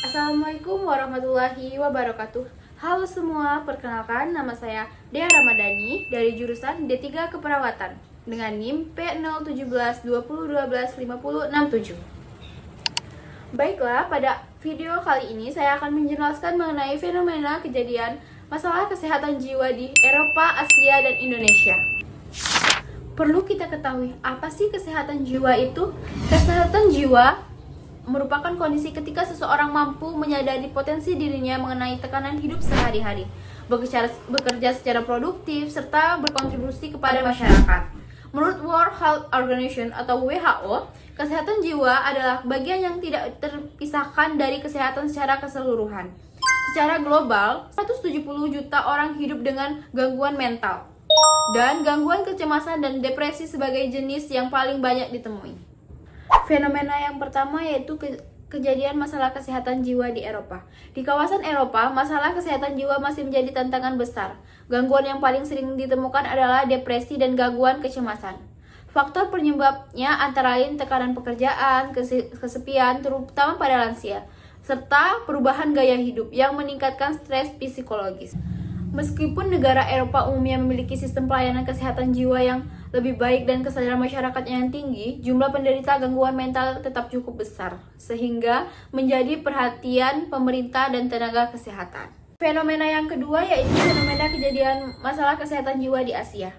Assalamualaikum warahmatullahi wabarakatuh. Halo semua, perkenalkan nama saya Dea Ramadhani dari jurusan D3 Keperawatan dengan NIM P01720125067. Baiklah, pada video kali ini saya akan menjelaskan mengenai fenomena kejadian masalah kesehatan jiwa di Eropa, Asia, dan Indonesia. Perlu kita ketahui, apa sih kesehatan jiwa itu? Kesehatan jiwa merupakan kondisi ketika seseorang mampu menyadari potensi dirinya mengenai tekanan hidup sehari-hari, bekerja secara produktif, serta berkontribusi kepada masyarakat. Menurut World Health Organization atau WHO, kesehatan jiwa adalah bagian yang tidak terpisahkan dari kesehatan secara keseluruhan. Secara global, 170 juta orang hidup dengan gangguan mental, dan gangguan kecemasan dan depresi sebagai jenis yang paling banyak ditemui. Fenomena yang pertama yaitu kejadian masalah kesehatan jiwa di Eropa. Di kawasan Eropa, masalah kesehatan jiwa masih menjadi tantangan besar. Gangguan yang paling sering ditemukan adalah depresi dan gangguan kecemasan. Faktor penyebabnya antara lain tekanan pekerjaan, kesepian, terutama pada lansia, serta perubahan gaya hidup yang meningkatkan stres psikologis. Meskipun negara Eropa umumnya memiliki sistem pelayanan kesehatan jiwa yang lebih baik dan kesadaran masyarakatnya yang tinggi, jumlah penderita gangguan mental tetap cukup besar, sehingga menjadi perhatian pemerintah dan tenaga kesehatan. Fenomena yang kedua yaitu fenomena kejadian masalah kesehatan jiwa di Asia.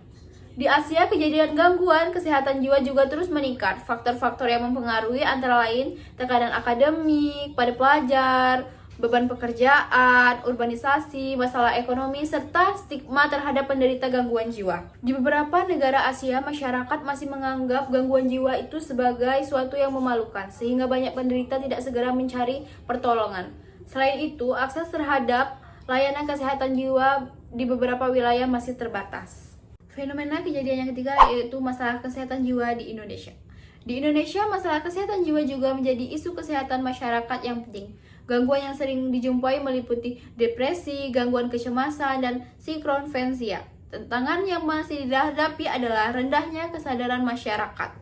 Di Asia, kejadian gangguan kesehatan jiwa juga terus meningkat. Faktor-faktor yang mempengaruhi antara lain tekanan akademik pada pelajar, beban pekerjaan, urbanisasi, masalah ekonomi, serta stigma terhadap penderita gangguan jiwa. Di beberapa negara Asia, masyarakat masih menganggap gangguan jiwa itu sebagai suatu yang memalukan, sehingga banyak penderita tidak segera mencari pertolongan. Selain itu, akses terhadap layanan kesehatan jiwa di beberapa wilayah masih terbatas. Fenomena kejadian yang ketiga yaitu masalah kesehatan jiwa di Indonesia. Di Indonesia, masalah kesehatan jiwa juga menjadi isu kesehatan masyarakat yang penting. Gangguan yang sering dijumpai meliputi depresi, gangguan kecemasan, dan sinkronvensia. Tantangan yang masih dihadapi adalah rendahnya kesadaran masyarakat,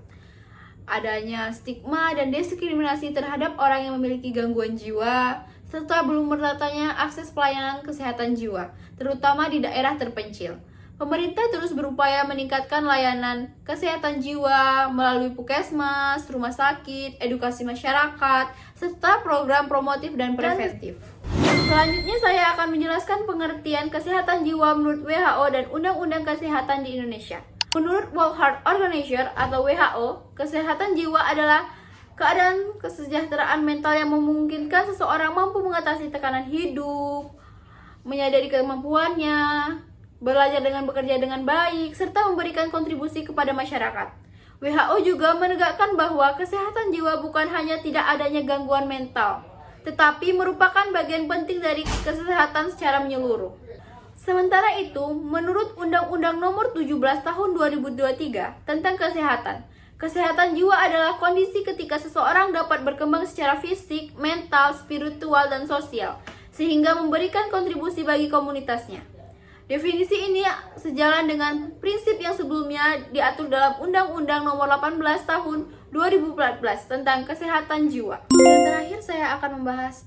adanya stigma dan diskriminasi terhadap orang yang memiliki gangguan jiwa, serta belum meratanya akses pelayanan kesehatan jiwa, terutama di daerah terpencil. Pemerintah terus berupaya meningkatkan layanan kesehatan jiwa melalui puskesmas, rumah sakit, edukasi masyarakat, serta program promotif dan preventif. Selanjutnya saya akan menjelaskan pengertian kesehatan jiwa menurut WHO dan Undang-Undang Kesehatan di Indonesia. Menurut World Health Organization atau WHO, kesehatan jiwa adalah keadaan kesejahteraan mental yang memungkinkan seseorang mampu mengatasi tekanan hidup, menyadari kemampuannya, belajar dengan bekerja dengan baik, serta memberikan kontribusi kepada masyarakat. WHO juga menegakkan bahwa kesehatan jiwa bukan hanya tidak adanya gangguan mental, tetapi merupakan bagian penting dari kesehatan secara menyeluruh. Sementara itu, menurut Undang-Undang Nomor 17 Tahun 2023 tentang kesehatan jiwa adalah kondisi ketika seseorang dapat berkembang secara fisik, mental, spiritual, dan sosial, sehingga memberikan kontribusi bagi komunitasnya. Definisi ini sejalan dengan prinsip yang sebelumnya diatur dalam Undang-Undang Nomor 18 Tahun 2014 tentang kesehatan jiwa. Dan terakhir saya akan membahas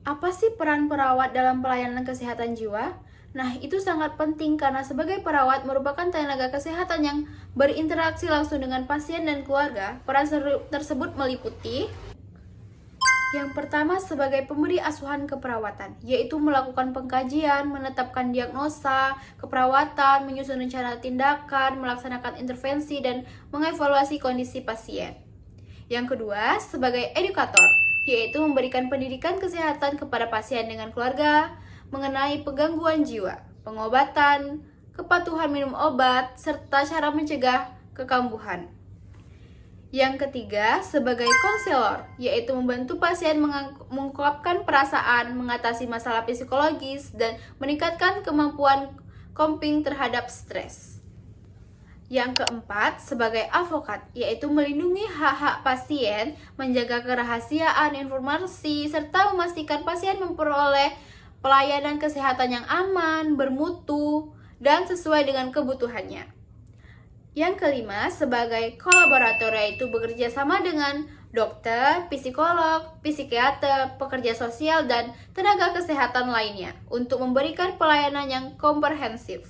apa sih peran perawat dalam pelayanan kesehatan jiwa? Nah, itu sangat penting karena sebagai perawat merupakan tenaga kesehatan yang berinteraksi langsung dengan pasien dan keluarga. Peran tersebut meliputi yang pertama sebagai pemberi asuhan keperawatan, yaitu melakukan pengkajian, menetapkan diagnosa keperawatan, menyusun rencana tindakan, melaksanakan intervensi, dan mengevaluasi kondisi pasien. Yang kedua, sebagai edukator, yaitu memberikan pendidikan kesehatan kepada pasien dengan keluarga mengenai gangguan jiwa, pengobatan, kepatuhan minum obat, serta cara mencegah kekambuhan. Yang ketiga, sebagai konselor, yaitu membantu pasien mengungkapkan perasaan, mengatasi masalah psikologis, dan meningkatkan kemampuan coping terhadap stres. Yang keempat, sebagai advokat, yaitu melindungi hak-hak pasien, menjaga kerahasiaan informasi, serta memastikan pasien memperoleh pelayanan kesehatan yang aman, bermutu, dan sesuai dengan kebutuhannya. Yang kelima, sebagai kolaborator, yaitu bekerja sama dengan dokter, psikolog, psikiater, pekerja sosial, dan tenaga kesehatan lainnya untuk memberikan pelayanan yang komprehensif.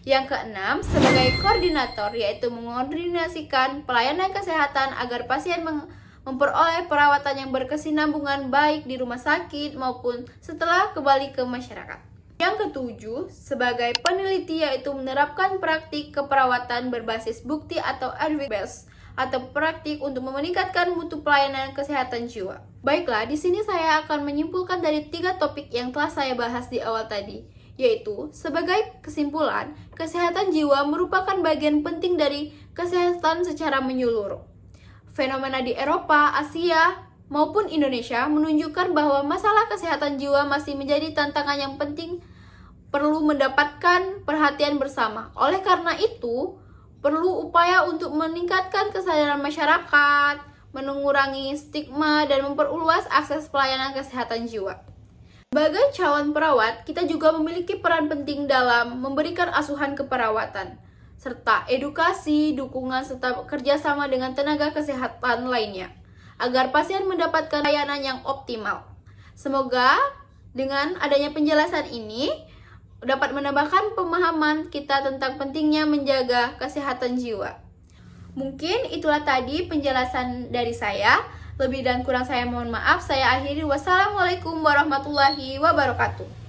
Yang keenam, sebagai koordinator, yaitu mengkoordinasikan pelayanan kesehatan agar pasien memperoleh perawatan yang berkesinambungan baik di rumah sakit maupun setelah kembali ke masyarakat. Yang ketujuh, sebagai peneliti yaitu menerapkan praktik keperawatan berbasis bukti atau evidence atau praktik untuk meningkatkan mutu pelayanan kesehatan jiwa. Baiklah, di sini saya akan menyimpulkan dari 3 topik yang telah saya bahas di awal tadi, yaitu sebagai kesimpulan, kesehatan jiwa merupakan bagian penting dari kesehatan secara menyeluruh. Fenomena di Eropa, Asia, maupun Indonesia menunjukkan bahwa masalah kesehatan jiwa masih menjadi tantangan yang penting perlu mendapatkan perhatian bersama. Oleh karena itu, perlu upaya untuk meningkatkan kesadaran masyarakat, mengurangi stigma, dan memperluas akses pelayanan kesehatan jiwa. Sebagai calon perawat, kita juga memiliki peran penting dalam memberikan asuhan keperawatan, serta edukasi, dukungan, serta kerjasama dengan tenaga kesehatan lainnya, agar pasien mendapatkan layanan yang optimal. Semoga dengan adanya penjelasan ini dapat menambahkan pemahaman kita tentang pentingnya menjaga kesehatan jiwa. Mungkin itulah tadi penjelasan dari saya. Lebih dan kurang saya mohon maaf. Saya akhiri. Wassalamualaikum warahmatullahi wabarakatuh.